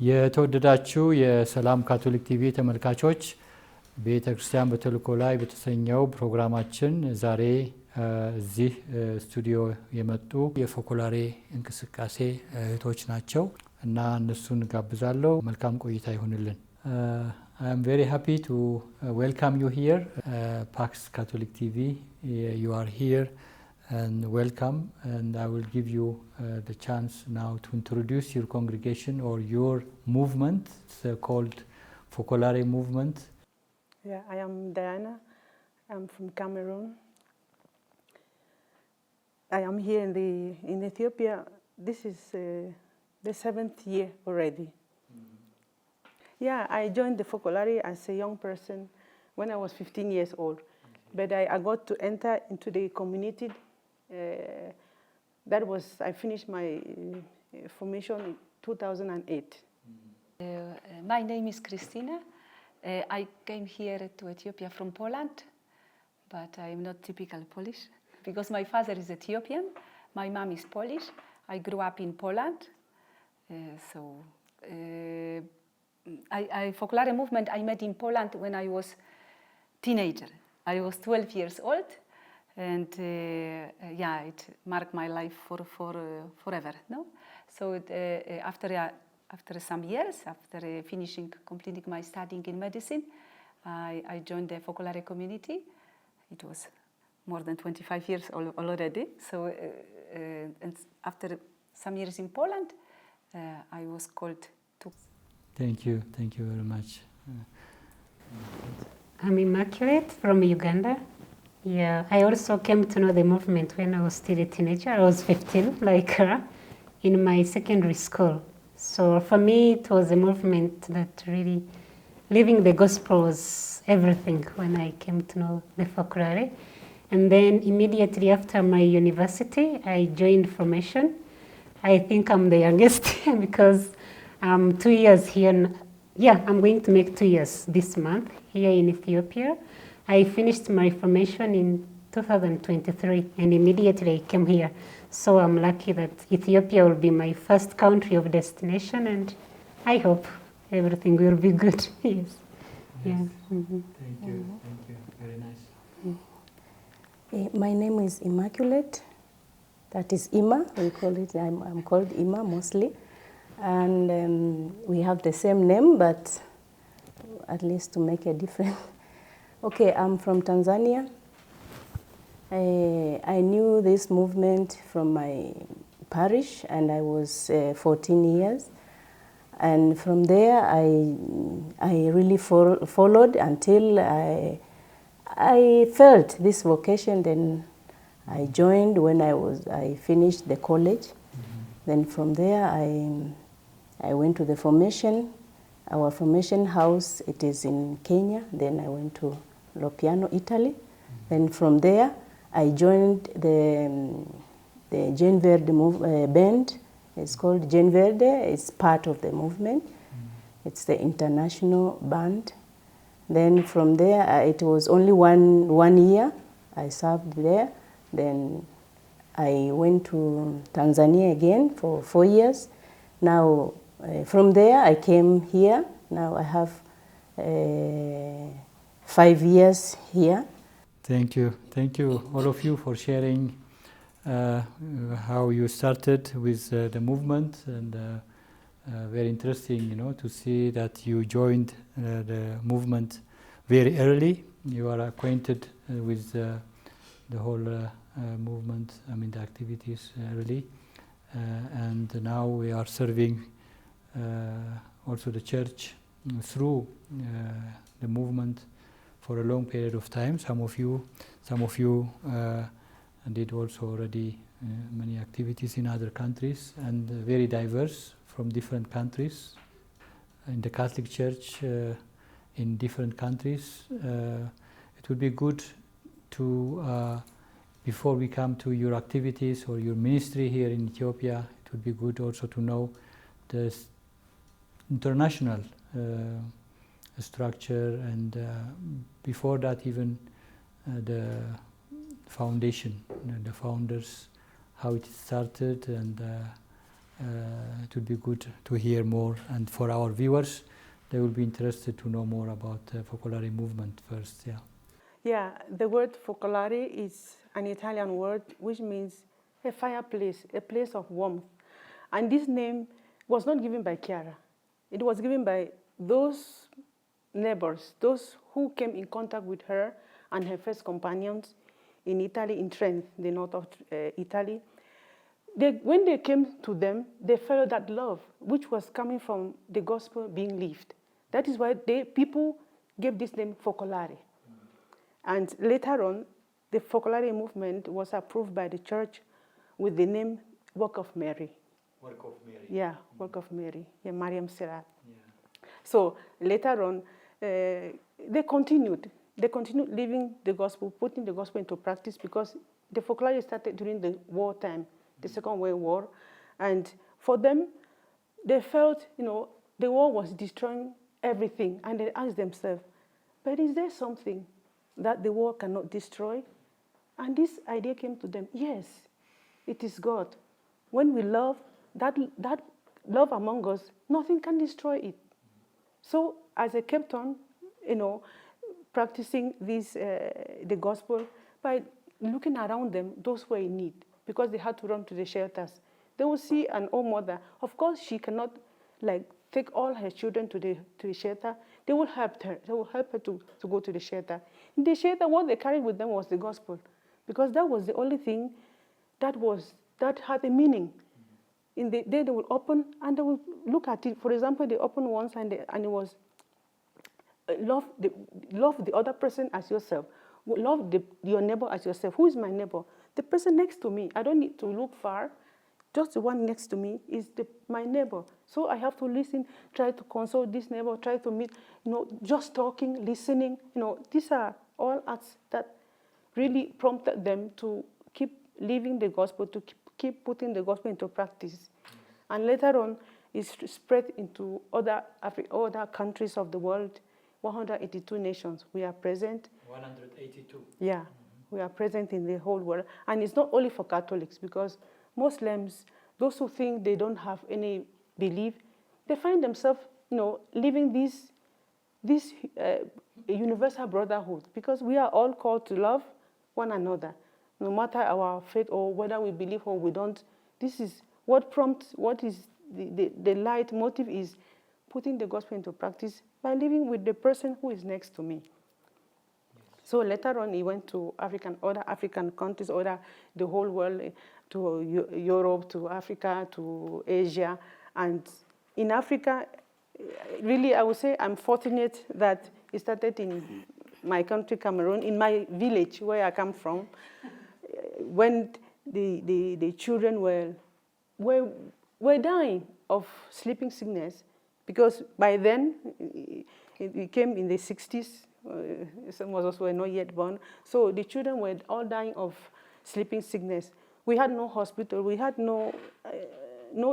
የተወደዳችሁ የሰላም ካቶሊክ ቲቪ ተመልካቾች ቤተክርስቲያን በተልዕኮ ላይ በተሰኘው ፕሮግራማችን ዛሬ እዚህ ስቱዲዮ የመጡ የፎኮላሬ እንቅስቃሴ እህቶች ናቸው እና እነሱን ጋብዛለሁ። መልካም ቆይታ ይሁንልን። I am very happy to welcome you here, Pax Catholic TV. You are here and welcome, and I will give you the chance now to introduce your congregation or your movement. It's called Focolare Movement. Yeah, I am Diana. I'm from Cameroon. I am here in Ethiopia. This is the 7th year already. Yeah, I joined the Focolare as a young person when I was 15 years old. But I got to enter into the community. I finished my formation in 2008. My name is Christina. I came here to Ethiopia from Poland, but I am not typical Polish because my father is Ethiopian, my mom is Polish. I grew up in Poland, Focolare movement I met in Poland when I was teenager. I was 12 years old, and it marked my life forever. No, so after some years, after completing my studying in medicine, I joined the Focolare community. It was more than 25 years already. So and after some years in Poland, I was called to. Thank you very much. I'm Immaculate from Uganda. Yeah, I also came to know the movement when I was still a teenager. I was 15, like her, in my secondary school. So for me, it was a movement that really, living the gospel was everything when I came to know the Focolare. And then immediately after my university, I joined formation. I think I'm the youngest because I'm 2 years here. Yeah, I'm going to make 2 years this month here in Ethiopia. I finished my formation in 2023 and immediately I came here. So I'm lucky that Ethiopia will be my first country of destination, and I hope everything will be good. Yes. Yeah. Mm-hmm. Thank you. Very nice. My name is Immaculate. That is Ima. We call it. I'm called Ima mostly, and we have the same name, but at least to make a difference. Okay, I'm from Tanzania. I knew this movement from my parish, and I was 14 years. And from there, I really followed until I felt this vocation. Then I joined when I finished the college. Mm-hmm. Then from there, I went to the formation. Our formation house, it is in Kenya. Then I went to Lopiano, Italy. Mm-hmm. Then from there, I joined the Gen Verde band. It's called Gen Verde. It's part of the movement. Mm-hmm. It's the international band. Then from there, it was only one year I served there. Then I went to Tanzania again for 4 years. Now, from there, I came here. Now I have 5 years here. Thank you all of you for sharing how you started with the movement, and very interesting, to see that you joined the movement very early. You are acquainted with the whole movement, the activities early, and now we are serving also the church through the movement for a long period of time. Some of you did also already many activities in other countries, and very diverse from different countries. In the Catholic Church in different countries, it would be good to, before we come to your activities or your ministry here in Ethiopia, it would be good also to know the international structure, and before that even the foundation, the founders, how it started, and it would be good to hear more. And for our viewers, they will be interested to know more about the Focolare movement first. Yeah. Yeah, the word focolare is an Italian word which means a fireplace, a place of warmth. And this name was not given by Chiara. It was given by those neighbors, those who came in contact with her and her first companions in Italy, in Trent, the north of Italy. When they came to them, they felt that love, which was coming from the gospel being lived. That is why people gave this name Focolare. And later on, the Focolare movement was approved by the church with the name Work of Mary. Work of Mary. Yeah, Work of Mary. Yeah, Maryam Serat. Yeah. So later on, they continued. They continued living the gospel, putting the gospel into practice, because the Focolare started during the wartime, the Second World War. And for them, they felt, the war was destroying everything. And they asked themselves, but is there something that the war cannot destroy? And this idea came to them, yes, it is God. When we love, that love among us, nothing can destroy it. So as they kept on, practicing this, the gospel, by looking around them, those who were in need, because they had to run to the shelters. They will see an old mother. Of course, she cannot take all her children to the shelter. They will help her. They will help her to go to the shelter. In the shelter, what they carried with them was the gospel, because that was the only thing that had a meaning. In the day they will open and they will look at it. For example, they opened once and it was love the other person as yourself. Love your neighbor as yourself. Who is my neighbor? The person next to me. I don't need to look far. Just the one next to me is my neighbor. So I have to listen, try to console this neighbor, try to meet, just talking, listening. These are all acts that really prompted them to keep living the gospel, to keep putting the gospel into practice. And later on, it's spread into other countries of the world. 182 nations we are present. 182. Yeah, we are present in the whole world. And it's not only for Catholics, because Muslims, those who think they don't have any belief, they find themselves, living this universal brotherhood, because we are all called to love one another, no matter our faith or whether we believe or we don't. This is what prompts, what is the light motive is putting the gospel into practice by living with the person who is next to me. So later on, he went to other African countries, the whole world, to Europe, to Africa, to Asia. And in Africa, really, I would say I'm fortunate that it started in my country, Cameroon, in my village where I come from, when the children were dying of sleeping sickness, because by then, it came in the 60s, some of us were not yet born. So the children were all dying of sleeping sickness. We had no hospital, we had no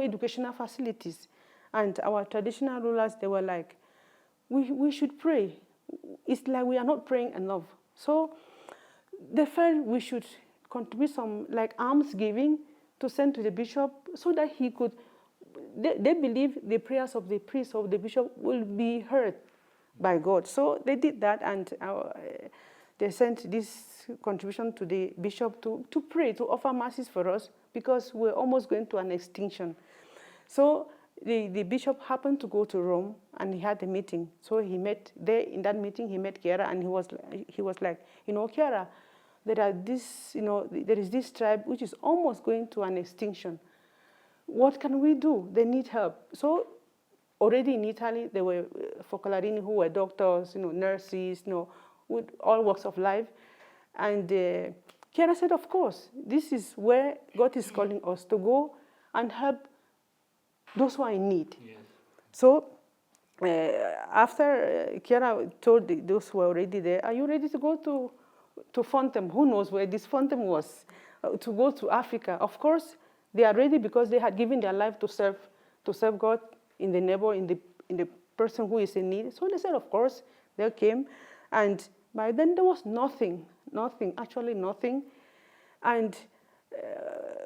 educational facilities. And our traditional rulers, they were like, we should pray. It's like we are not praying enough. So they felt we should contribute some alms giving to send to the bishop, so that he could, they believe the prayers of the priest or the bishop will be heard by God. So they did that, and they sent this contribution to the bishop to pray, to offer masses for us, because we're almost going to an extinction. So the bishop happened to go to Rome, and he had a meeting. So he met there, in that meeting, he met Chiara, and he was like, Chiara, there is this tribe which is almost going to an extinction. What can we do? They need help. So already in Italy, there were Focolarini who were doctors, nurses, with all walks of life. And Chiara said, of course, this is where God is calling us to go and help those who are in need. Yes. So after Chiara told those who were already there, are you ready to go to Fontem? Who knows where this Fontem was? To go to Africa. Of course, they are ready, because they had given their life to serve God in the neighbor, in the person who is in need. So they said, of course, they came. And by then there was nothing, actually nothing. And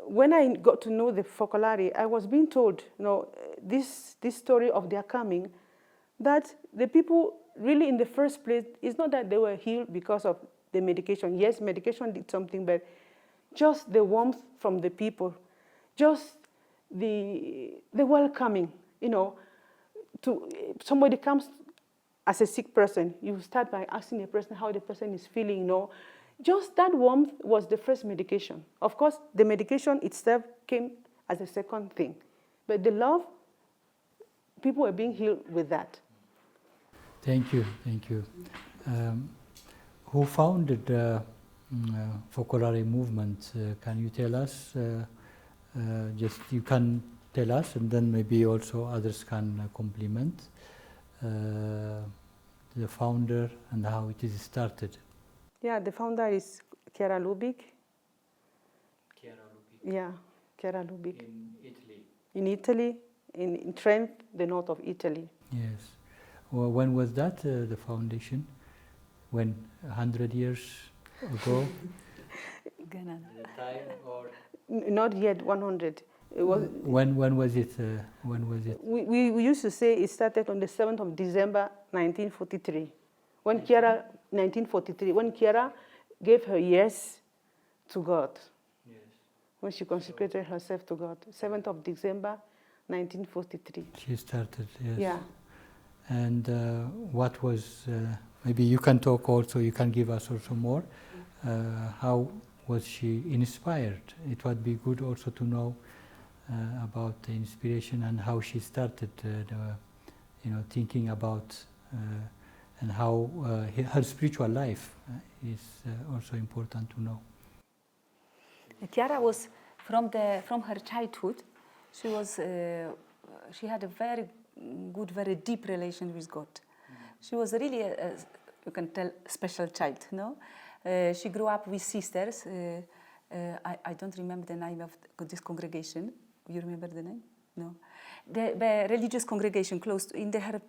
when I got to know the focolare, I was being told, this story of their coming, that the people really in the first place, it's not that they were healed because of the medication. Yes, medication did something, but just the warmth from the people, just the welcoming, to somebody comes as a sick person, you start by asking the person how the person is feeling, Just that warmth was the first medication. Of course, the medication itself came as a second thing. But the love, people were being healed with that. Thank you. Who founded the focolare movement? Can you tell us? You can tell us, and then maybe also others can complement the founder and how it is started. Yeah, the founder is Chiara Lubich. Yeah, Chiara Lubich. In Italy. In Italy, in Trent, the north of Italy. Yes. Well, when was that, the foundation? When, 100 years ago? Not yet 100. It was, when was it? We used to say it started on the 7th of December 1943. When Chiara, 1943, when Chiara gave her yes to God. Yes. When she consecrated herself to God. 7th of December 1943. She started, yes. Yeah. And what was, maybe you can talk also, you can give us also more, how was she inspired? It would be good also to know about the inspiration and how she started, thinking about and how her spiritual life is also important to know. Chiara was from her childhood. She had a very good, very deep relation with God. She was really you can tell, special child. She grew up with sisters. I don't remember the name of this congregation. You remember the name? No. The religious congregation close in her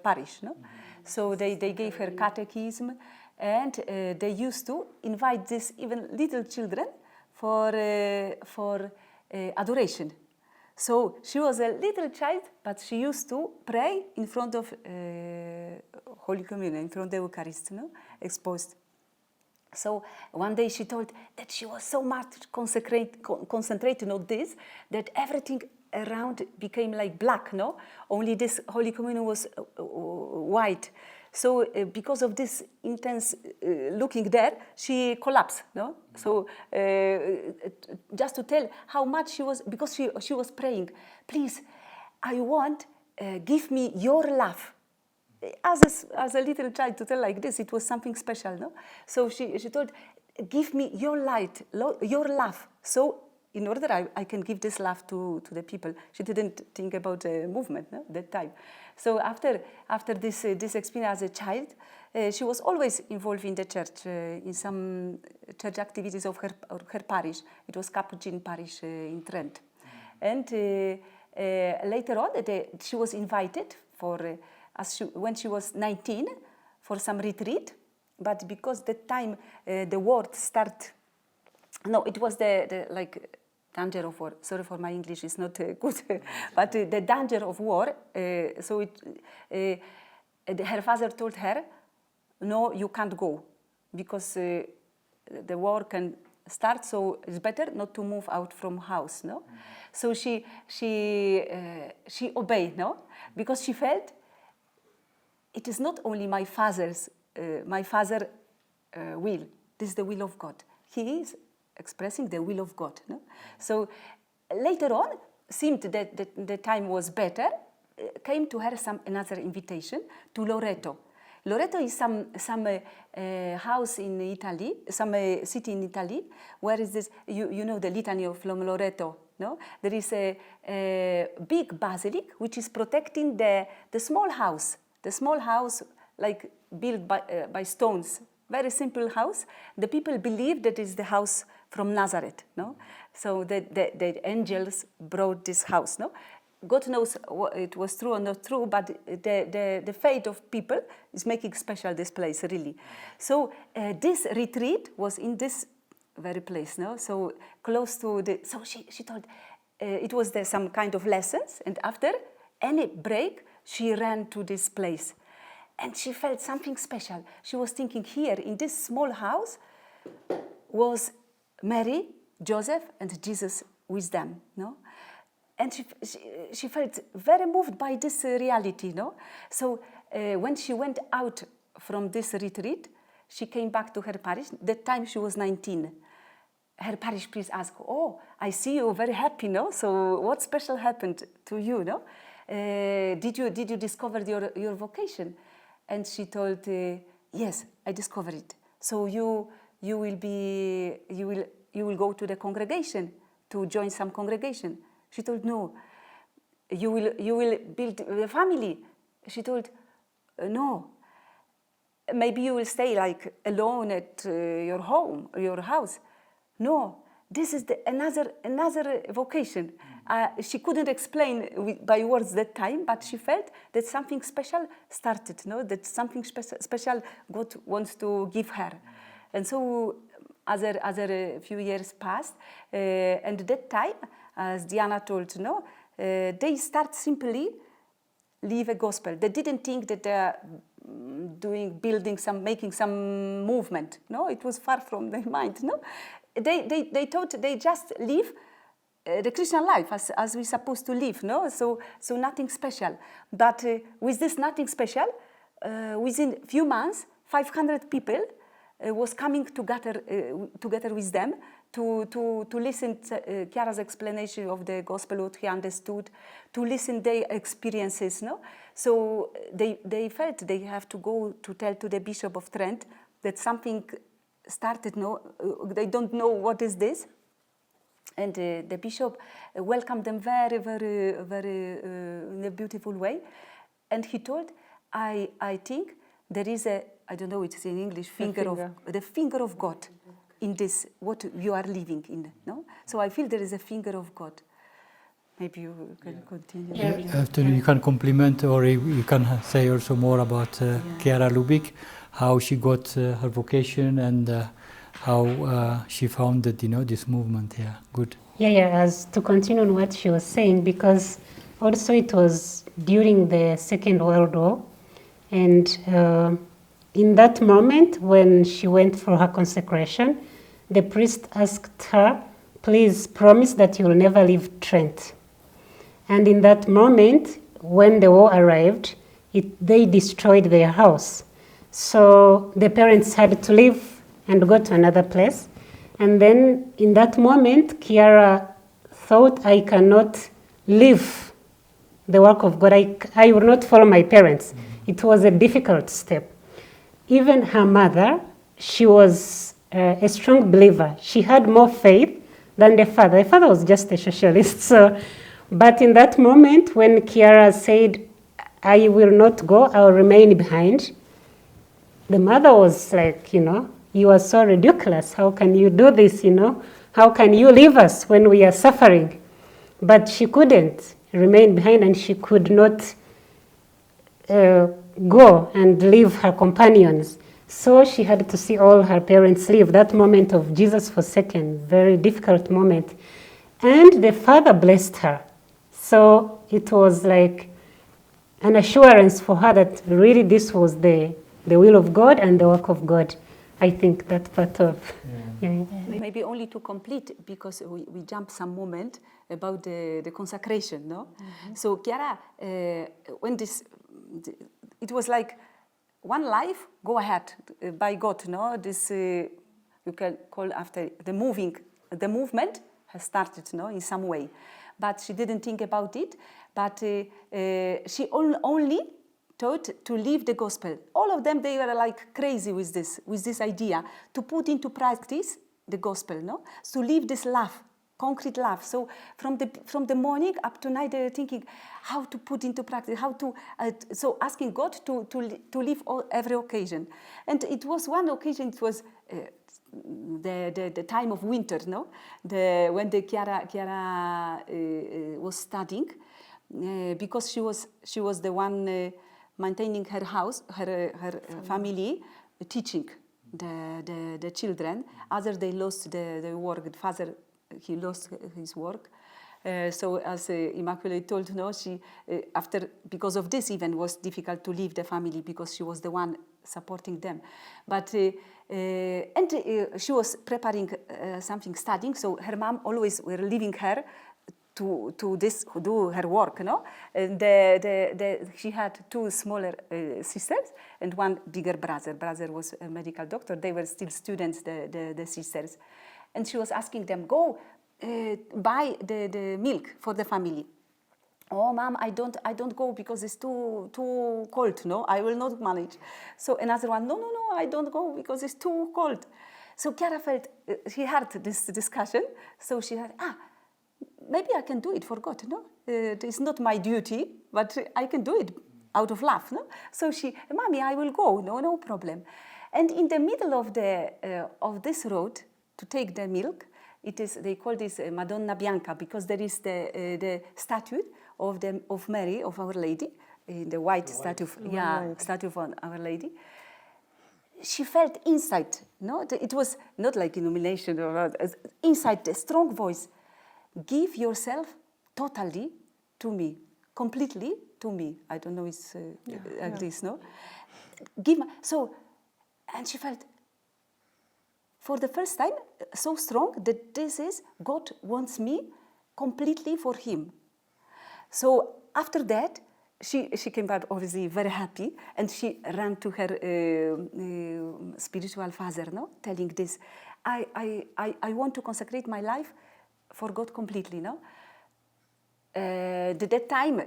parish. No. So they gave her catechism, and they used to invite these even little children for adoration. So she was a little child, but she used to pray in front of Holy Communion, in front of the Eucharist, exposed. So one day she told that she was so much concentrated on this that everything around became like black, Only this Holy Communion was white. So because of this intense looking there, she collapsed, So just to tell how much she was, because she was praying, please, I want, give me your love. As a little child to tell like this, it was something special, So she told, give me your light, your love. So in order I can give this love to the people. She didn't think about a movement that time. So after this experience as a child, she was always involved in the church, in some church activities of her parish. It was Capuchin parish in Trent. And later on, she was invited for, when she was 19, for some retreat. But because that time the war started, it was the danger of war. Sorry for my English, it's not good. But the danger of war, so her father told her, no, you can't go, because the war can start, so it's better not to move out from house, So she obeyed, because she felt it is not only my father's will, this is the will of God. He is expressing the will of God. So later on, seemed that the time was better, came to her another invitation to Loreto. Loreto is some house in Italy, some city in Italy, where is this, you know the litany from Loreto, There is a big basilic which is protecting the small house like built by stones. Very simple house. The people believe that is the house from Nazareth, So the angels brought this house, God knows what it was true or not true, but the faith of people is making special this place, really. So this retreat was in this very place, no? So close to the, so she told, it was there some kind of lessons, and after any break, she ran to this place. And she felt something special. She was thinking here, in this small house, was Mary, Joseph, and Jesus with them, no? And she felt very moved by this reality, no? So when she went out from this retreat, she came back to her parish. That time she was 19. Her parish priest asked, "Oh, I see you very happy, no? So what special happened to you, no? Did you discover your vocation?" And she told, "Yes, I discovered it. So you will go to the congregation to join some congregation." She told, "No." You will build a family." She told, "No. Maybe you will stay like alone at your home or your house." "No, this is another vocation." She couldn't explain by words that time, but she felt that something special started, no? That something special God wants to give her. And so other few years passed, and at that time, as Diana told, no, they start simply live a gospel. They didn't think that they're making some movement. No, it was far from their mind. No, they thought they just live the Christian life as we're supposed to live. No, so nothing special. But with this nothing special, within few months, 500 people was coming together with them to listen to Chiara's explanation of the gospel, what he understood, to listen their experiences. No, so they felt they have to go to tell to the Bishop of Trent that something started. No, they don't know what is this, and the Bishop welcomed them very, very, very in a beautiful way, and he told, I think there is I don't know, it's in English, the finger of God in this, what you are living in, no? So I feel there is a finger of God. Maybe you can continue. After you can compliment, or you can say also more about Chiara Lubich, how she got her vocation and how she founded, this movement here. Good. Yeah, as to continue on what she was saying, because also it was during the Second World War, and in that moment when she went for her consecration, the priest asked her, "Please promise that you will never leave Trent." And in that moment, when the war arrived, they destroyed their house. So the parents had to leave and go to another place. And then in that moment, Chiara thought, "I cannot leave the work of God. I will not follow my parents." It was a difficult step. Even her mother, she was a strong believer. She had more faith than the father. The father was just a socialist. But in that moment, when Chiara said, "I will not go, I will remain behind," the mother was like, "You are so ridiculous. How can you do this, How can you leave us when we are suffering?" But she couldn't remain behind, and she could not go and leave her companions. So she had to see all her parents leave. That moment of Jesus forsaken, very difficult moment. And the father blessed her. So it was like an assurance for her that really this was the will of God and the work of God. I think that part of... Yeah. Maybe only to complete, because we jump some moment about the consecration, no? Mm-hmm. So Chiara, when it was like one life, go ahead by God, no? This you can call after the movement has started, no, in some way, but she didn't think about it. But she only thought to live the gospel. All of them, they were like crazy with this idea to put into practice the gospel, no? To live this love. Concrete love. So from the morning up to night, they were thinking how to put into practice, how to so asking God to live every occasion. And it was one occasion. It was the time of winter, no? When Chiara was studying, because she was the one maintaining her house, her family, teaching the children. Others, they lost the work. The father, he lost his work. So as Immaculate told, no, she because of this even was difficult to leave the family because she was the one supporting them. But she was preparing something, studying. So her mom always were leaving her to do her work, no? And she had two smaller sisters and one bigger brother. Brother was a medical doctor. They were still students, the sisters, and she was asking them, go buy the milk for the family. Oh, mom, I don't go because it's too cold. No, I will not manage. So another one, no, I don't go because it's too cold. So Chiara felt she heard this discussion. So she had maybe I can do it for God. No, it's not my duty, but I can do it out of love. No, so mommy, I will go. No problem. And in the middle of this road to take the milk, they call this Madonna Bianca because there is the statue of Mary, of Our Lady, the white statue, statue of Our Lady. She felt inside, no, it was not like illumination or inside the strong voice. Give yourself totally to me, completely to me. I don't know if agrees, no? And she felt, for the first time, so strong that this is God wants me completely for Him. So after that, she came back obviously very happy, and she ran to her spiritual father, no, telling this, I want to consecrate my life for God completely, no. At that time,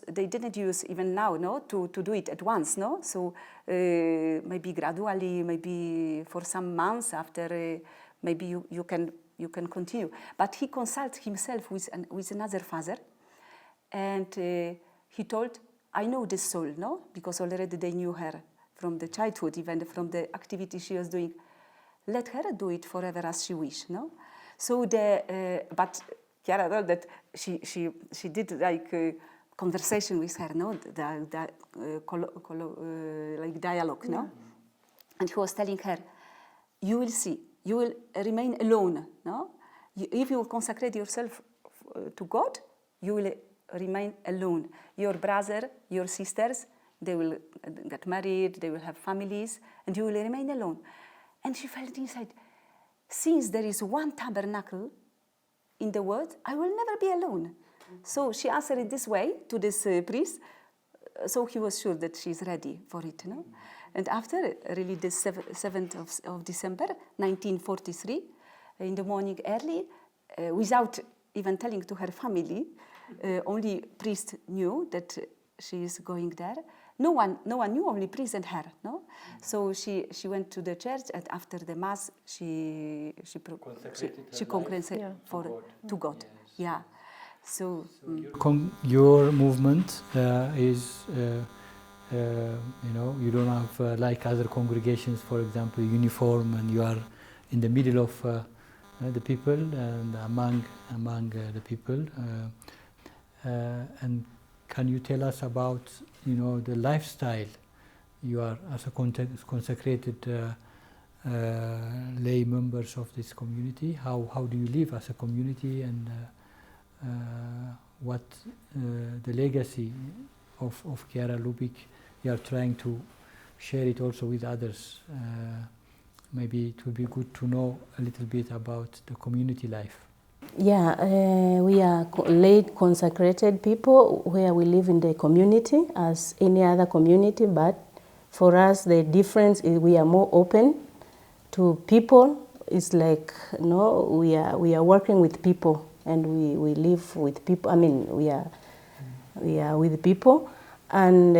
they didn't use even now, no, to do it at once, no. So maybe gradually, maybe for some months after, maybe you can continue. But he consulted himself with another father, and he told, I know this soul, no, because already they knew her from the childhood, even from the activity she was doing. Let her do it forever as she wish, no. So but Chiara told that she did like conversation with her, no, like dialogue, no, and he was telling her, you will see, you will remain alone, no. If you consecrate yourself to God, you will remain alone. Your brother, your sisters, they will get married, they will have families, and you will remain alone. And she felt inside, since there is one tabernacle in the world, I will never be alone. So she answered it this way to this priest, so he was sure that she's ready for it, no? And after, really, the 7th of December, 1943, in the morning early, without even telling to her family, only priest knew that she is going there. No one knew, only priest and her, no? So she went to the church, and after the mass, she consecrated to God. Yes. Yeah. So your movement is, you don't have like other congregations, for example, uniform, and you are in the middle of the people and among the people. And can you tell us about, the lifestyle you are as a consecrated lay members of this community? How do you live as a community, and what the legacy of Chiara Lubich you are trying to share it also with others? Maybe it would be good to know a little bit about the community life. Yeah, we are late consecrated people where we live in the community as any other community, but for us the difference is we are more open to people. It's like, we are working with people, and we live with people. I mean, we are with people, and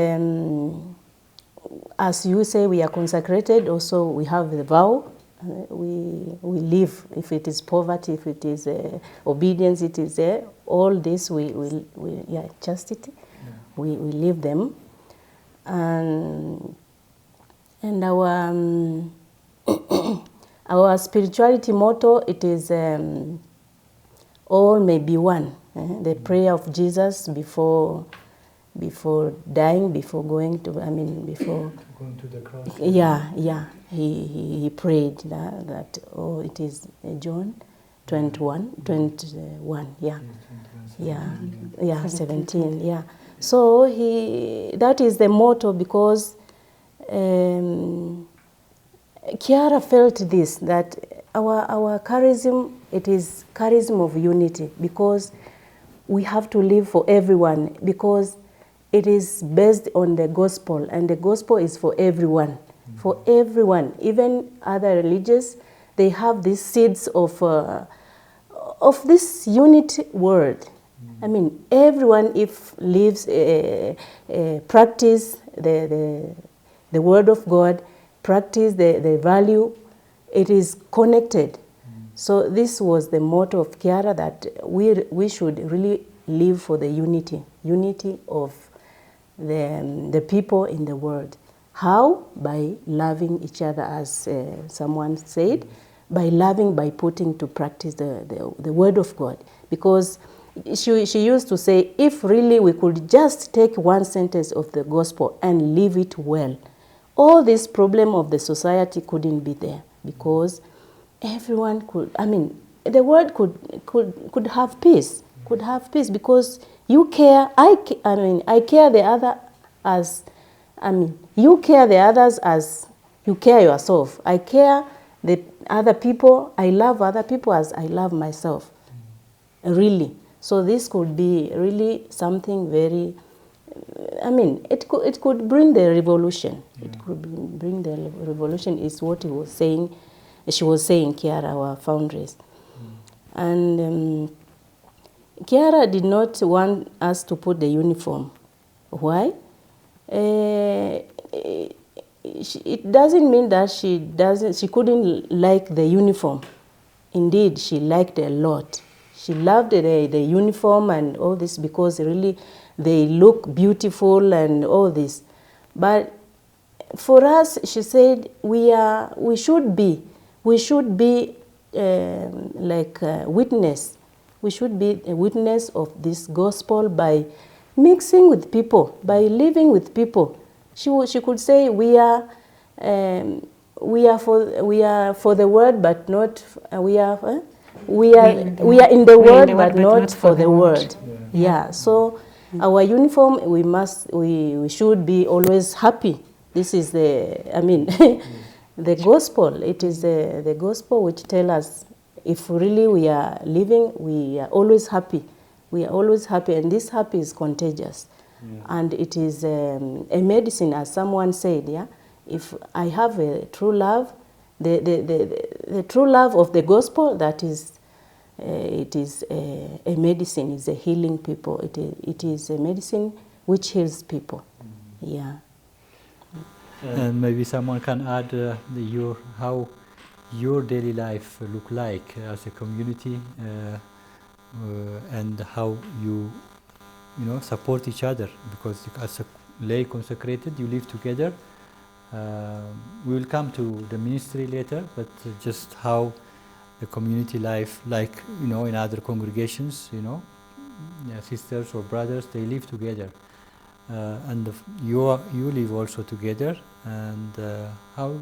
as you say, we are consecrated. Also, we have the vow. We live, if it is poverty, if it is obedience, it is all this, chastity, we live them. And our spirituality motto, it is all may be one. The prayer of Jesus before before dying, before going to, before Going to the cross. yeah, he prayed that it is John 21, yeah. Yeah, 17, yeah. So that is the motto, because Kiara felt this, that our charism, it is charism of unity, because we have to live for everyone, because it is based on the gospel, and the gospel is for everyone, for everyone. Even other religions, they have these seeds of this unity word. Everyone, if lives, practice the word of God, practice the value, it is connected. So this was the motto of Kiara, that we should really live for the unity of the people in the world. How? By loving each other, as someone said, by putting to practice the word of God. Because she used to say, if really we could just take one sentence of the gospel and live it well, all this problem of the society couldn't be there, because everyone could, the world could have peace, because you care, I care the other as, you care the others as you care yourself. I care the other people, I love other people as I love myself, really. So this could be really something very, it could bring the revolution. Yeah. It could bring the revolution, is what she was saying, Kiara, our foundress. And Kiara did not want us to put the uniform. Why? It doesn't mean that she couldn't like the uniform. Indeed, she liked it a lot. She loved the uniform and all this, because really they look beautiful and all this. But for us, she said, we should be like a witness. We should be a witness of this gospel by mixing with people, by living with people. She could say, we are for the word, but not we are in the word, but not for the word. Yeah. So our uniform, we should be always happy. This is the the gospel. It is the gospel which tells us, if really we are living, we are always happy. We are always happy, and this happy is contagious. Yeah. And it is a medicine, as someone said. Yeah, if I have a true love, the true love of the gospel, that is, it is a medicine. It's a healing people. It is a medicine which heals people. Yeah. And maybe someone can add how your daily life look like as a community, and how you support each other, because as a lay consecrated, you live together. We will come to the ministry later, but just how the community life, like in other congregations, sisters or brothers, they live together, and you live also together. And how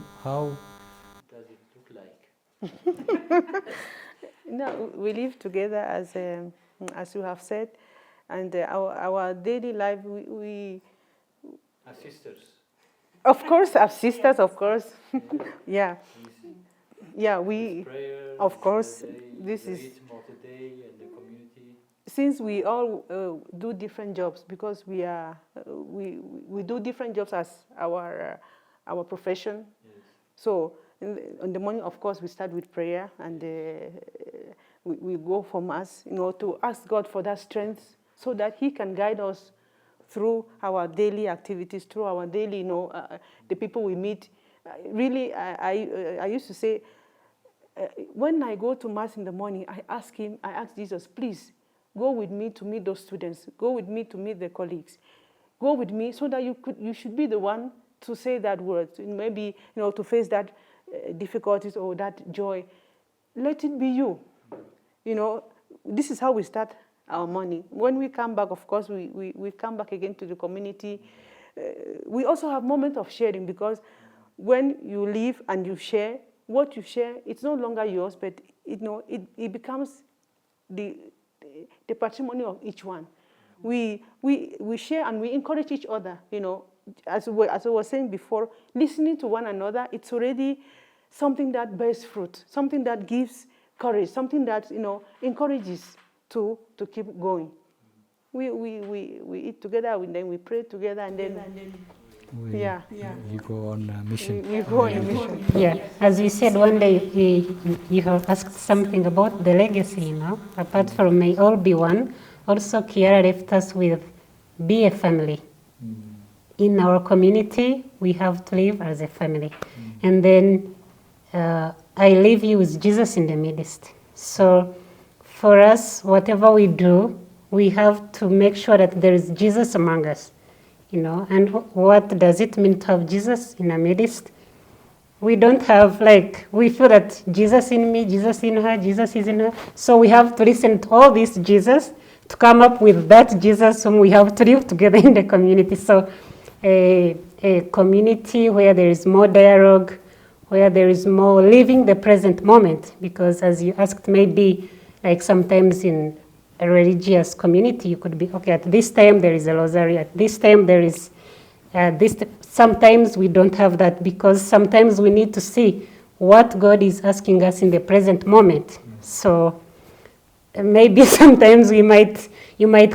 does it look like? No, we live together as you have said, and our daily life, we as sisters. Of course, as sisters, of course. Yeah. Yeah, we, prayer, of course, this is, rhythm of the day and the community. Since we all do different jobs, because we do different jobs as our profession. Yes. So in the morning, of course, we start with prayer, and we go for mass, to ask God for that strength, so that He can guide us through our daily activities, through our daily, the people we meet. Really, I used to say, when I go to mass in the morning, I ask Jesus, please go with me to meet those students, go with me to meet the colleagues, go with me, so that you should be the one to say that word, maybe to face that difficulties or that joy. Let it be you. This is how we start our money. When we come back, of course, we come back again to the community. We also have moments of sharing, because when you leave and you share, what you share, it's no longer yours, but it becomes the patrimony of each one. We share and we encourage each other. As I was saying before, listening to one another, it's already something that bears fruit, something that gives courage, something that encourages to keep going. We eat together, and then we pray together, and then you go on a mission. We go on a mission. Yeah, as you said, one day you have asked something about the legacy, apart from may all be one. Also, Kiara left us with be a family. In our community, we have to live as a family. And then I leave you with Jesus in the midst. So for us, whatever we do, we have to make sure that there is Jesus among us. And what does it mean to have Jesus in our midst? We don't have, we feel that Jesus in me, Jesus in her, Jesus is in her. So we have to listen to all this Jesus to come up with that Jesus whom we have to live together in the community. So a community where there is more dialogue, where there is more living the present moment. Because as you asked, maybe sometimes in a religious community, you could be, okay, at this time there is a rosary, at this time there is this. Sometimes we don't have that, because sometimes we need to see what God is asking us in the present moment. So maybe sometimes you might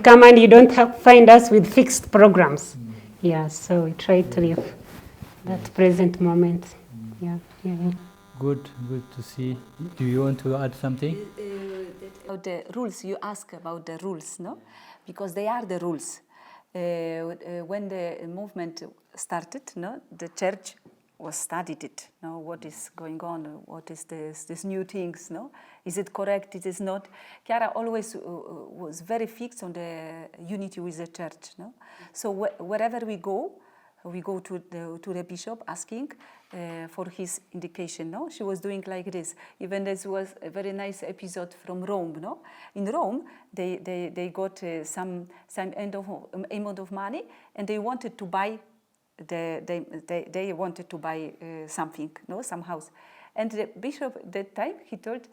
come and you don't find us with fixed programs. Yeah, so we try to live that present moment. Yeah. Good to see. Do you want to add something? About the rules, you ask about the rules, no? Because they are the rules. When the movement started, no, the church was studied it. No, what is going on? What is this new things? No, is it correct? It is not. Chiara always was very fixed on the unity with the church. No, so wherever we go to the bishop asking for his indication. No, she was doing like this. Even this was a very nice episode from Rome. No, in Rome they got some amount of money, and they wanted to buy. They wanted to buy something, no, some house, and the bishop at that time he told,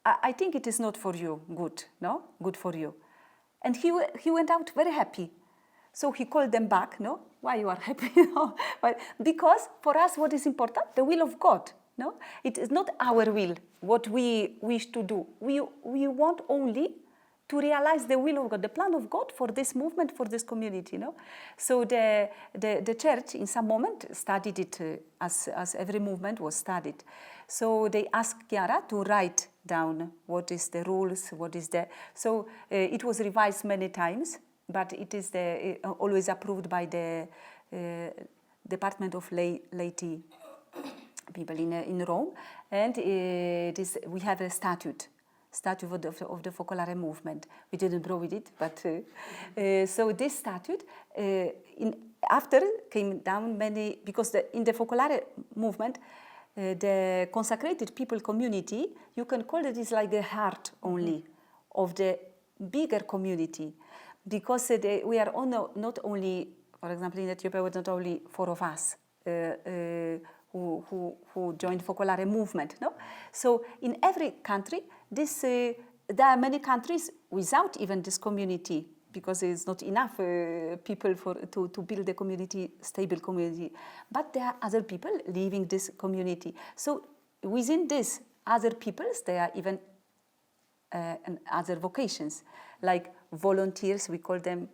I think it is not for you good for you, and he went out very happy. So he called them back. No, why you are happy? No, but because for us what is important, the will of God. No, it is not our will what we wish to do. We want only to realize the will of God, the plan of God for this movement, for this community, no? So the church in some moment studied it as every movement was studied. So they asked Chiara to write down what is the rules, what is the... So it was revised many times, but it is always approved by the Department of Laity people in Rome, and we have a statute of the Focolare movement. We didn't draw with it, but so this statute after came down many, because in the Focolare movement, the consecrated people community, you can call it is like the heart only of the bigger community, because we are not only, for example, in Ethiopia, was not only 4 of us who joined Focolare movement, no? So in every country, there are many countries without even this community, because it's not enough people to build a community, stable community. But there are other people living this community. So within this other peoples, there are even other vocations, like volunteers. We call them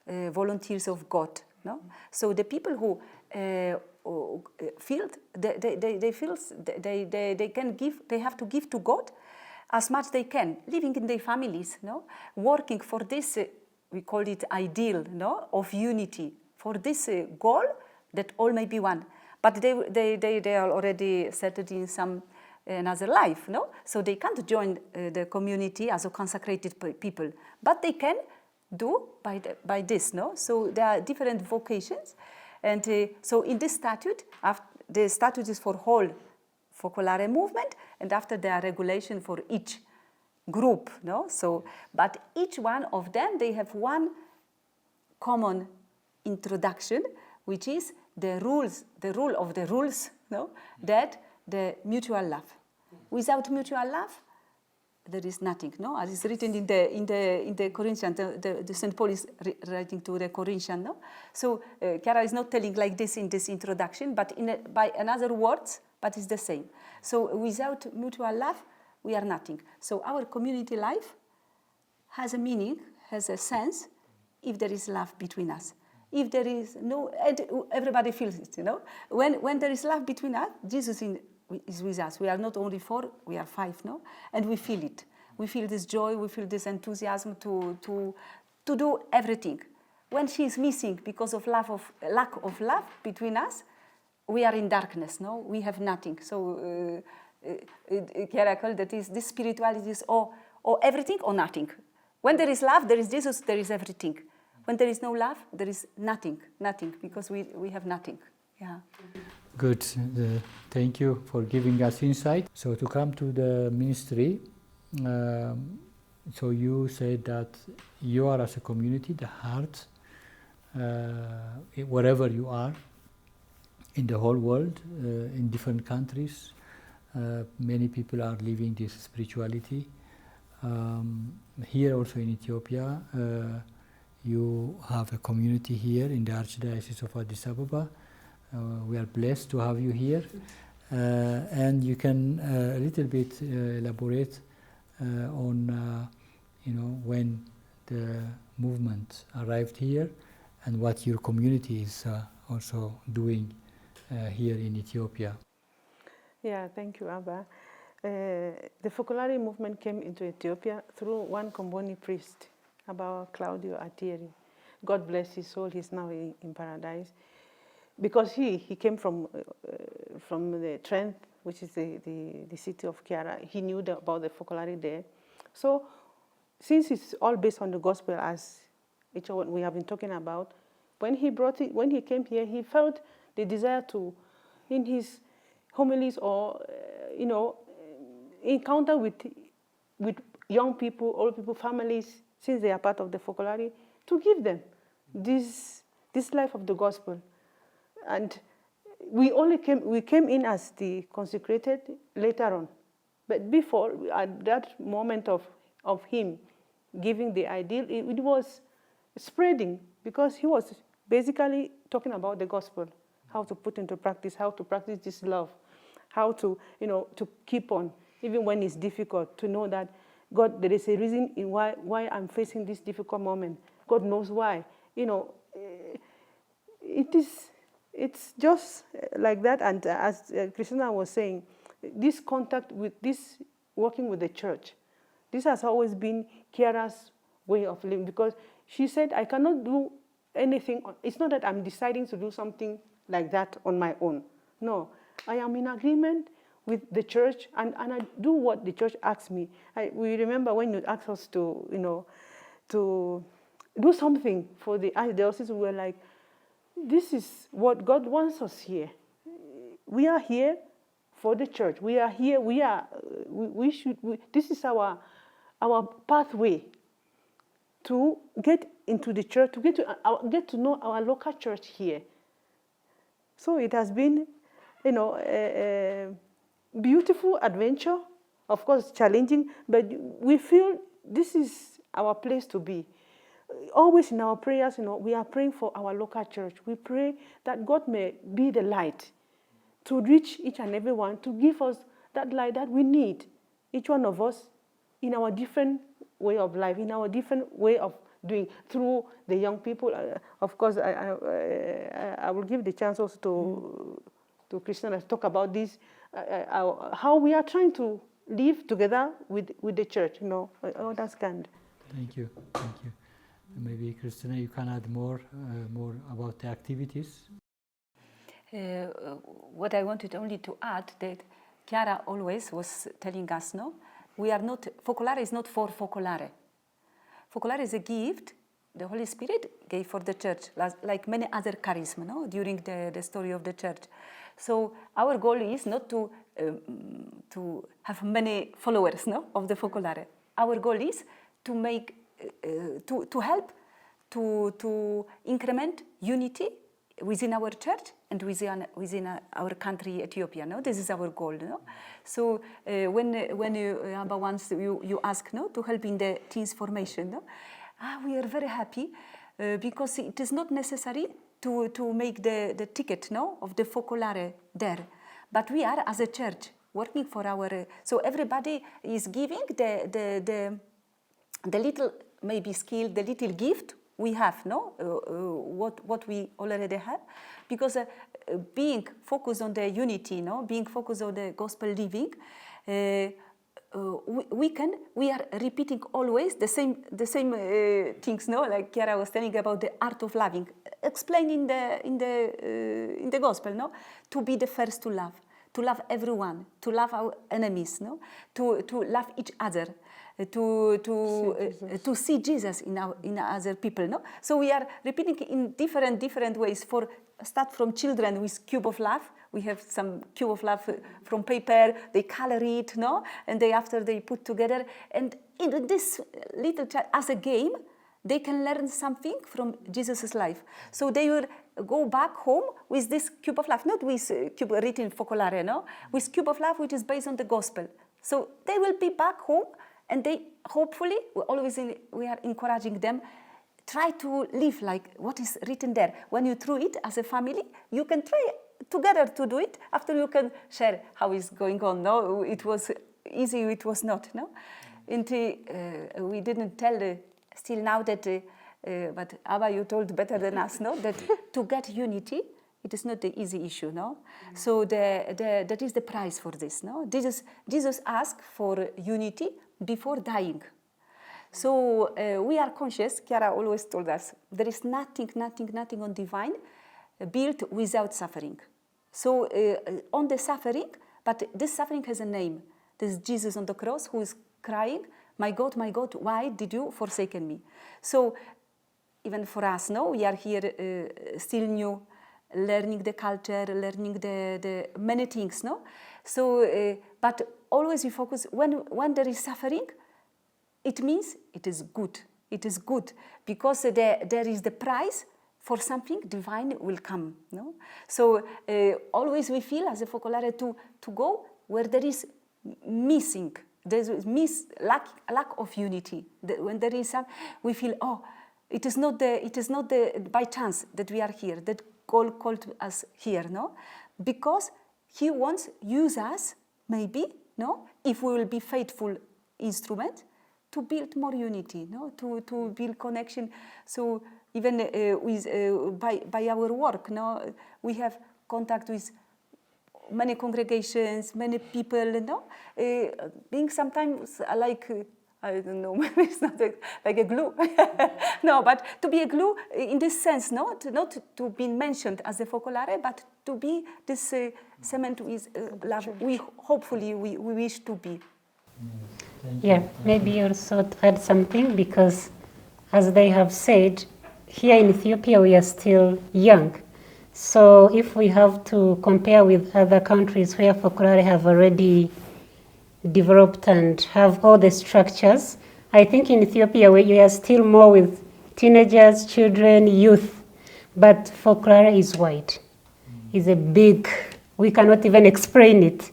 volunteers of God. No, so the people who feel they can give, they have to give to God as much they can, living in their families, no, working for this. We call it ideal, no, of unity, for this goal that all may be one. But they are already settled in some another life, no, so they can't join the community as a consecrated people, but they can do by this, no. So there are different vocations, and so in this statute, the statute is for whole Focolare movement, and after there are regulation for each group, no? So, but each one of them, they have one common introduction, which is the rule of the rules, no? That the mutual love. Without mutual love, there is nothing, no? As is written in the Corinthians, the St. Paul is writing to the Corinthians, no? So Chiara is not telling like this in this introduction, but by another words, but it's the same. So without mutual love, we are nothing. So our community life has a meaning, has a sense, if there is love between us. If there is no, and everybody feels it, you know? When there is love between us, Jesus is with us. We are not only 4, we are 5, no? And we feel it. We feel this joy, we feel this enthusiasm to do everything. When she is missing because of lack of love between us, we are in darkness, no? We have nothing. So Chiara called that is this spirituality is or everything or nothing. When there is love, there is Jesus, there is everything. When there is no love, there is nothing, because we have nothing. Yeah. Good. Thank you for giving us insight. So to come to the ministry, so you said that you are as a community, the heart, wherever you are, in the whole world, in different countries, many people are living this spirituality. Here also in Ethiopia, you have a community here in the Archdiocese of Addis Ababa. We are blessed to have you here, and you can a little bit elaborate on when the movement arrived here and what your community is also doing here in Ethiopia. Yeah, thank you, Abba. The Focolare movement came into Ethiopia through one Comboni priest, Abba Claudio Attieri. God bless his soul, he's now in paradise. Because he came from the Trent, which is the city of Chiara. He knew about the Focolare there. So since it's all based on the gospel, as we have been talking about, when he came here, he felt the desire to, in his homilies or encounter with young people, old people, families, since they are part of the Focolare, to give them this life of the gospel. And we came in as the consecrated later on. But before, at that moment of him giving the ideal, it was spreading, because he was basically talking about the gospel, how to put into practice, how to practice this love, how to keep on, even when it's difficult, to know that God, there is a reason in why I'm facing this difficult moment. God knows why. It's just like that. And as Christina was saying, this contact with this, working with the church, this has always been Chiara's way of living, because she said, I cannot do anything. It's not that I'm deciding to do something like that on my own. No, I am in agreement with the church, and I do what the church asks me. We remember when you asked us to do something for the archdiocese, we were like, this is what God wants us here. We are here for the church. We are here. This is our pathway to get into the church, to get to know our local church here. So it has been, a beautiful adventure. Of course, challenging, but we feel this is our place to be. Always in our prayers, we are praying for our local church. We pray that God may be the light to reach each and every one, to give us that light that we need, each one of us, in our different way of life, in our different way of doing, through the young people. Of course, I will give the chance also to Christina to talk about this, how we are trying to live together with the church, all that kind. Thank you. Maybe Christina, you can add more about the activities. What I wanted only to add, that Chiara always was telling us, we are not, Focolare is not for Focolare. Focolare is a gift the Holy Spirit gave for the church, like many other charisma, during the story of the church. So our goal is not to have many followers, no, of the Focolare. Our goal is to make, to help, to increment unity within our church and within our country, Ethiopia. No, this is our goal. No, so when you, once you ask, no, to help in the teens formation, no, we are very happy because it is not necessary to make the ticket, no, of the Focolare there, but we are as a church working for our. So everybody is giving the little maybe skill, the little gift we have, no, what we already have, because being focused on the unity, no, being focused on the gospel living, we are repeating always the same things, no, like Chiara was telling about the art of loving, explained in the gospel, no, to be the first to love everyone, to love our enemies, no, to love each other. To see Jesus in other people, no. So we are repeating in different ways. For start from children with cube of love. We have some cube of love from paper. They color it, no, and after they put together. And in this little child, as a game, they can learn something from Jesus' life. So they will go back home with this cube of love, not with cube written Focolare, no, with cube of love which is based on the gospel. So they will be back home. And they hopefully, we are encouraging them, try to live like what is written there. When you do it as a family, you can try together to do it. After you can share how it's going on. No, it was easy, it was not. No, and we didn't tell still now that, but Abba, you told better than us, no, that to get unity, it is not the easy issue, no. So that is the price for this, no. Jesus asked for unity before dying. So we are conscious, Chiara always told us, there is nothing on divine built without suffering. So on the suffering, but this suffering has a name. This is Jesus on the cross who is crying, my God, why did you forsaken me? So even for us, no, we are here still new, learning the culture, learning the many things, no? So, but always we focus, when there is suffering, it means it is good. It is good because there is the price for something divine will come, no? So always we feel as a Focolare to go where there is missing, there's lack of unity. When there is some, we feel, oh, it is not the by chance that we are here, that God called us here, no? Because He wants use us, maybe, no? If we will be faithful instrument, to build more unity, no? To build connection. So even by our work, no, we have contact with many congregations, many people, no? Being sometimes like, I don't know, maybe it's not like a glue. No, but to be a glue in this sense, not to be mentioned as a Focolare, but to be this cement with love. We hopefully we wish to be. Yeah, maybe also to add something, because as they have said, here in Ethiopia we are still young. So if we have to compare with other countries where Focolare have already developed and have all the structures, I think in Ethiopia we are still more with teenagers, children, youth, but Focolare is wide. It's a big, we cannot even explain it.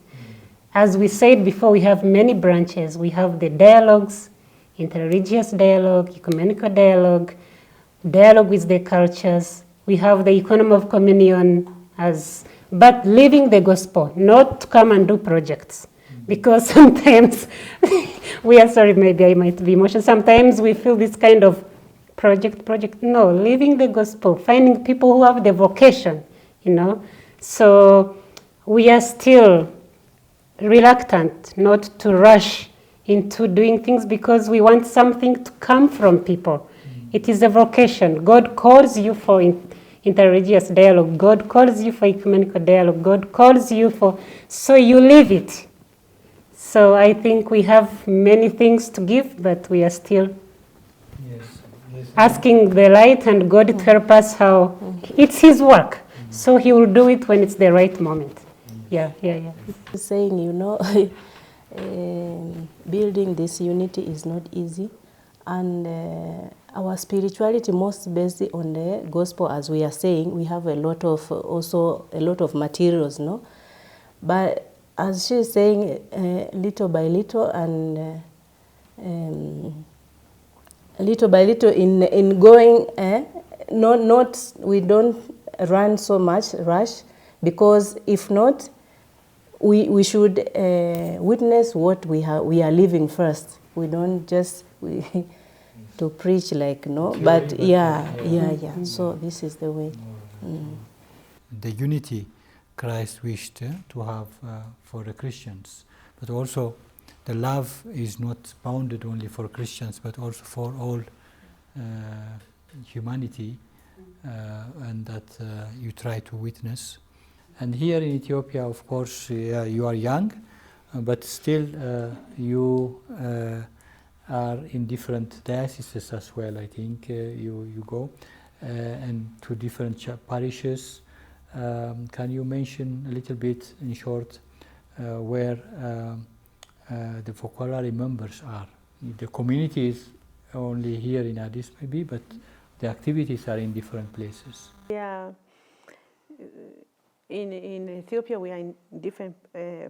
As we said before, we have many branches. We have the dialogues, interreligious dialogue, ecumenical dialogue, dialogue with the cultures. We have the economy of communion, but living the gospel, not to come and do projects. Because sometimes we are sorry, maybe I might be emotional. Sometimes we feel this kind of project. No, living the gospel, finding people who have the vocation, you know. So we are still reluctant not to rush into doing things because we want something to come from people. It is a vocation. God calls you for interreligious dialogue. God calls you for ecumenical dialogue. God calls you for, so you live it. So I think we have many things to give, but we are still asking the light and God to help us how it's His work. So He will do it when it's the right moment. Yeah. Saying, you know, building this unity is not easy, and our spirituality most based on the gospel, as we are saying. We have a lot of materials, no? But as she is saying, little by little and little by little in going, not we don't run so much rush, because if not, we should witness what we are living first. We don't just to preach like, no, but yeah. So this is the way. The unity Christ wished to have for the Christians, but also the love is not bounded only for Christians, but also for all humanity, and that you try to witness. And here in Ethiopia, of course, you are young, but still you are in different dioceses as well. I think you go and to different parishes. Can you mention a little bit, in short, where the Focolare members are? The community is only here in Addis, maybe, but the activities are in different places. Yeah. In Ethiopia, we are in different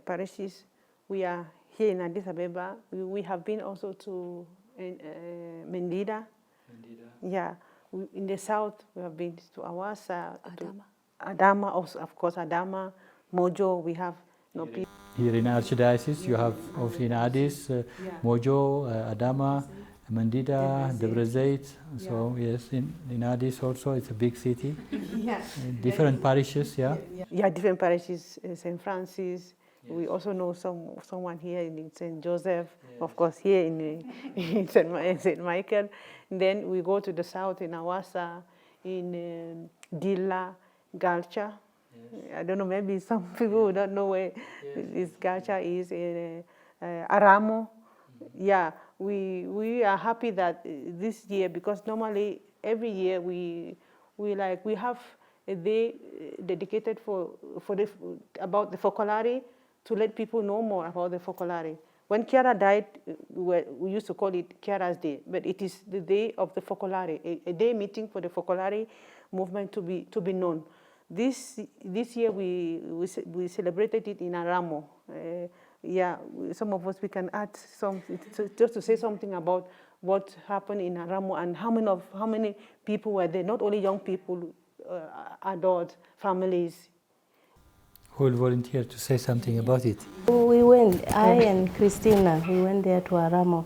parishes. We are here in Addis Ababa. We have been also to Mendida. Yeah. In the south, we have been to Awasa, Adama, also, of course, Adama, Mojo. We have no people. Here in Archdiocese, you have also in Addis, Mojo, Adama, Mendida, Debre Zeit. So yes, in Addis also, it's a big city. Different parishes, yeah. Yeah, different parishes. St. Francis. We also know someone here in St. Joseph. Of course, here in St. Michael. And then we go to the south in Awasa, in Dilla, Galcha. I don't know, maybe some people don't know where this Galcha is, in Aramo. Yeah, we are happy that this year, because normally every year we have a day dedicated about the Focolare, to let people know more about the Focolare. When Chiara died, we used to call it Chiara's Day, but it is the day of the Focolare, a day meeting for the Focolare movement to be known. This year we celebrated it in Aramo. Some of us, we can add some just to say something about what happened in Aramo and how many people were there. Not only young people, adults, families. Who will volunteer to say something about it? We went, I and Christina, we went there to Aramo.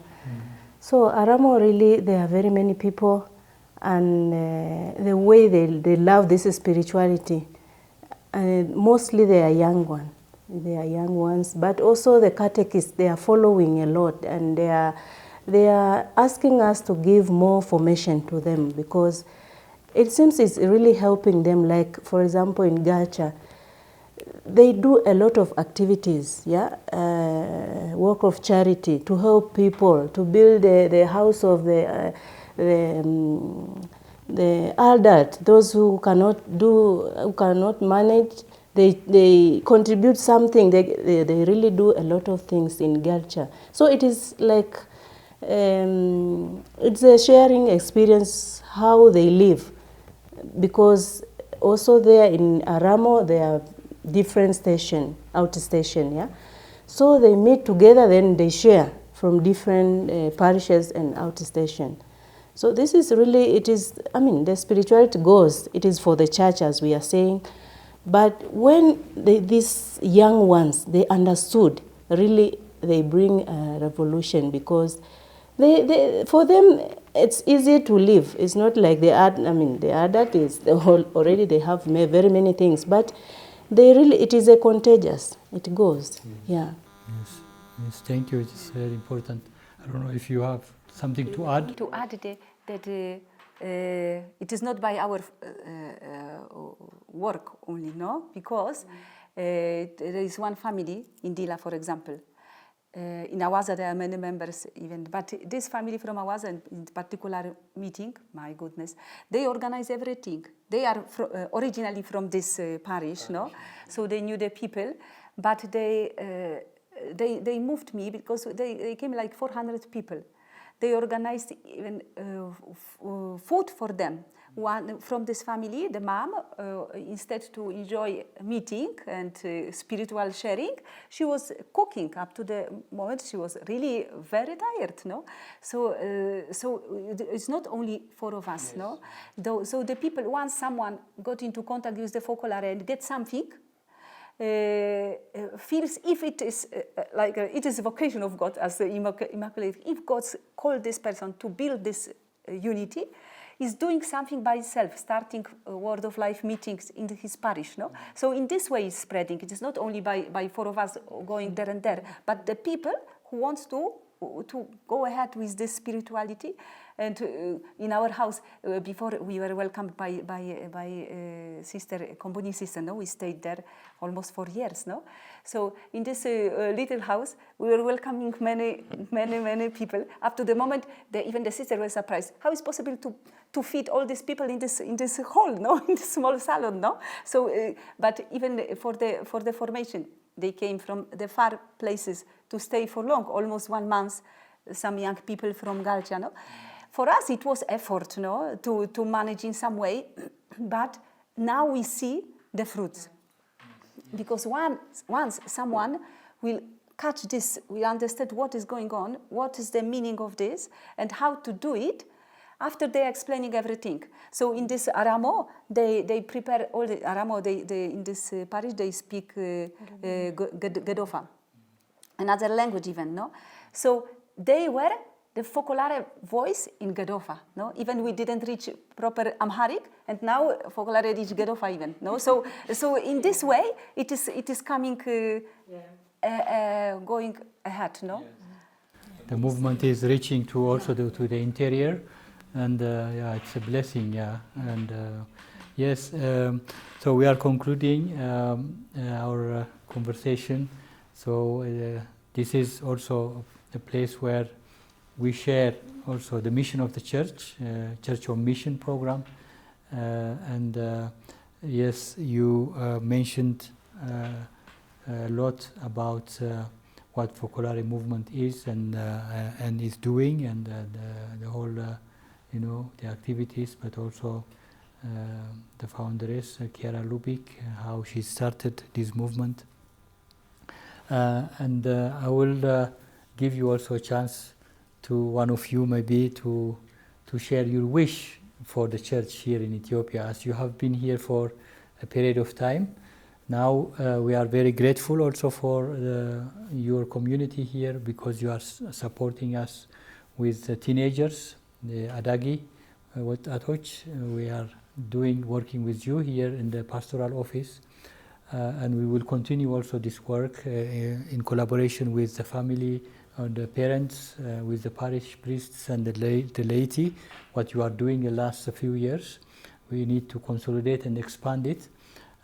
So Aramo, really, there are very many people, and the way they love this spirituality, and mostly they are young ones. But also the catechists, they are following a lot, and they are asking us to give more formation to them, because it seems it's really helping them. Like, for example, in Galcha, they do a lot of activities, work of charity to help people, to build the house of the adult, those who cannot manage. They contribute something. They really do a lot of things in Galcha. So it is like it's a sharing experience how they live, because also there in Aramo there are different outstation. So they meet together, then they share from different parishes and outstation. So this is really, the spirituality goes, it is for the church, as we are saying. But when these young ones, they understood, really they bring a revolution, because for them it's easy to live. It's not like the adult is already, they have very many things, but it is a contagious. It goes. Yes, thank you. It's very important. I don't know if you have something to add. To add that it is not by our work only, no? Because there is one family in Dila, for example. In Awaza there are many members even, but this family from Awaza, in particular meeting, my goodness, they organize everything. They are originally from this parish, no? So they knew the people, but they moved me because they came like 400 people. They organized even food for them. One from this family, the mom, instead to enjoy meeting and spiritual sharing, she was cooking. Up to the moment, she was really very tired, no? So it's not only four of us, yes. No? So the people, once someone got into contact with the focolare and get something, feels if it is it is a vocation of God as the Immaculate, if God called this person to build this unity, is doing something by himself, starting Word of Life meetings in his parish. No? So in this way it's spreading. It is not only by four of us going there and there, but the people who wants to go ahead with this spirituality. And in our house, before we were welcomed by Sister Kombuni sister, no? We stayed there almost 4 years. No? So in this little house, we were welcoming many people. Up to the moment, even the sister was surprised. How is it possible to feed all these people in this hall, no? In this small salon, no? So, but even for the formation, they came from the far places to stay for long, almost 1 month. Some young people from Galcia, no? For us, it was effort, no, to manage in some way, but now we see the fruits. Because once someone will catch this, will understand what is going on, what is the meaning of this, and how to do it, after they are explaining everything. So in this Aramo, they prepare all the Aramo, in this parish, they speak Gedofa, another language even, no? So they were the focolare voice in Gedofa, no? Even we didn't reach proper Amharic, and now focolare reach Gedofa even, no? So in this way, it is coming, going ahead, no? Yes. The movement is reaching to the interior, and it's a blessing, And yes, so we are concluding our conversation. So this is also a place where we share also the mission of the church, Church on Mission program, and yes, you mentioned a lot about what Focolare movement is and is doing, and the whole, the activities, but also the founderess, Chiara Lubik, how she started this movement. And I will give you also a chance to one of you maybe to share your wish for the church here in Ethiopia, as you have been here for a period of time. Now we are very grateful also for your community here, because you are supporting us with the teenagers, the Adagi Wataቶች. We are working with you here in the pastoral office, and we will continue also this work in collaboration with the family, the parents, with the parish priests and the laity. What you are doing the last few years, we need to consolidate and expand it.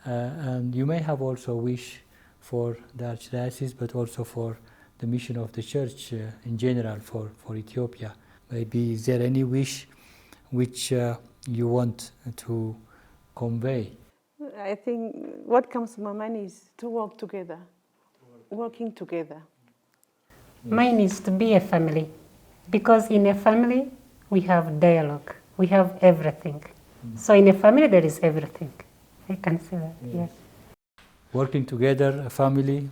And you may have also wish for the archdiocese, but also for the mission of the church in general for Ethiopia. Maybe is there any wish which you want to convey? I think what comes to my mind is to work together, working together. Mine is to be a family, because in a family we have dialogue, we have everything. So in a family there is everything. I can say that, yes. Working together, a family,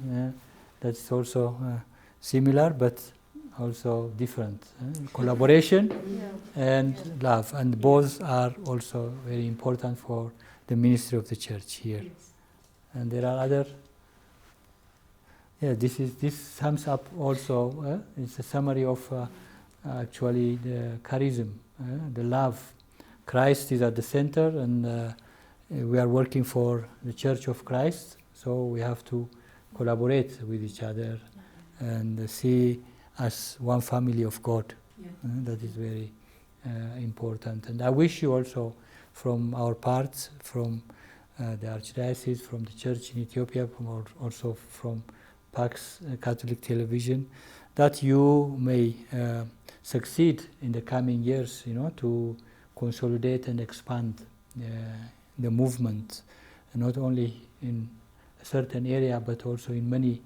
that's also similar, but also different. Collaboration and love, and both are also very important for the ministry of the church here. Yes. And there are other. Yeah, this sums up also. It's a summary of actually the charism, the love. Christ is at the center, and we are working for the Church of Christ. So we have to collaborate with each other and see as one family of God. That is very important. And I wish you also, from our part, from the Archdiocese, from the Church in Ethiopia, also from Pax Catholic Television, that you may succeed in the coming years, to consolidate and expand the movement, not only in a certain area, but also in many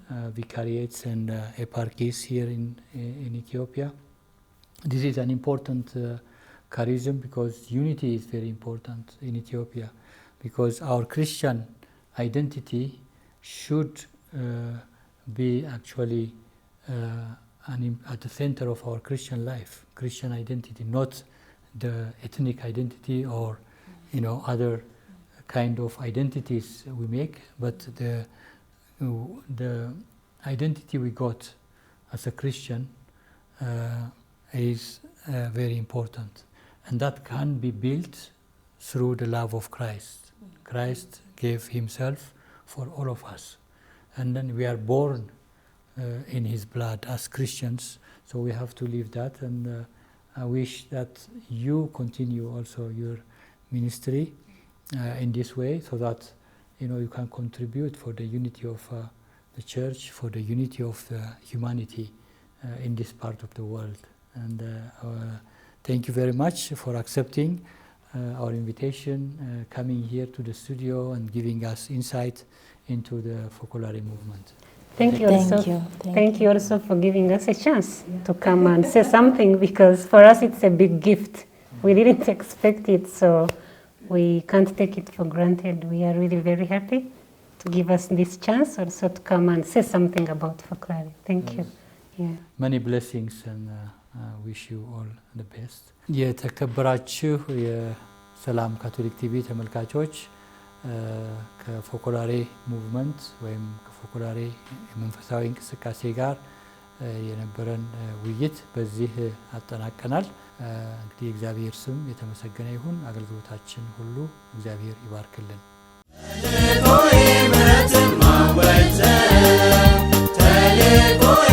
vicariates and eparchies here in Ethiopia. This is an important charism because unity is very important in Ethiopia, because our Christian identity should be actually at the center of our Christian life, Christian identity, not the ethnic identity or other kind of identities we make, but the identity we got as a Christian is very important, and that can be built through the love of Christ. Christ gave himself for all of us, and then we are born in his blood as Christians, so we have to live that, and I wish that you continue also your ministry in this way, so that you can contribute for the unity of the church, for the unity of the humanity in this part of the world. And thank you very much for accepting our invitation, coming here to the studio and giving us insight into the Focolare movement. Thank you also for giving us a chance to come and say something, because for us it's a big gift. We didn't expect it, so we can't take it for granted. We are really very happy to give us this chance also to come and say something about Focolare. Thank you. Yeah. Many blessings, and wish you all the best. የተከበራችሁ የሰላም ካቶሊክ ቲቪ ተመልካቾች ከፎኮላሬ ሙቭመንት ወይም ከፎኮላሬ መንፈሳዊ እንቅስቃሴ ጋር የነበረን ውይይት በዚህ አጠናቀናል። እንግዲህ እግዚአብሔር ስም የተመሰገነ ይሁን። አገልግሎታችን ሁሉ እግዚአብሔር ይባርክልን። ተልዕኮዬ ምሕረትን ማወጅ ተልዕኮዬ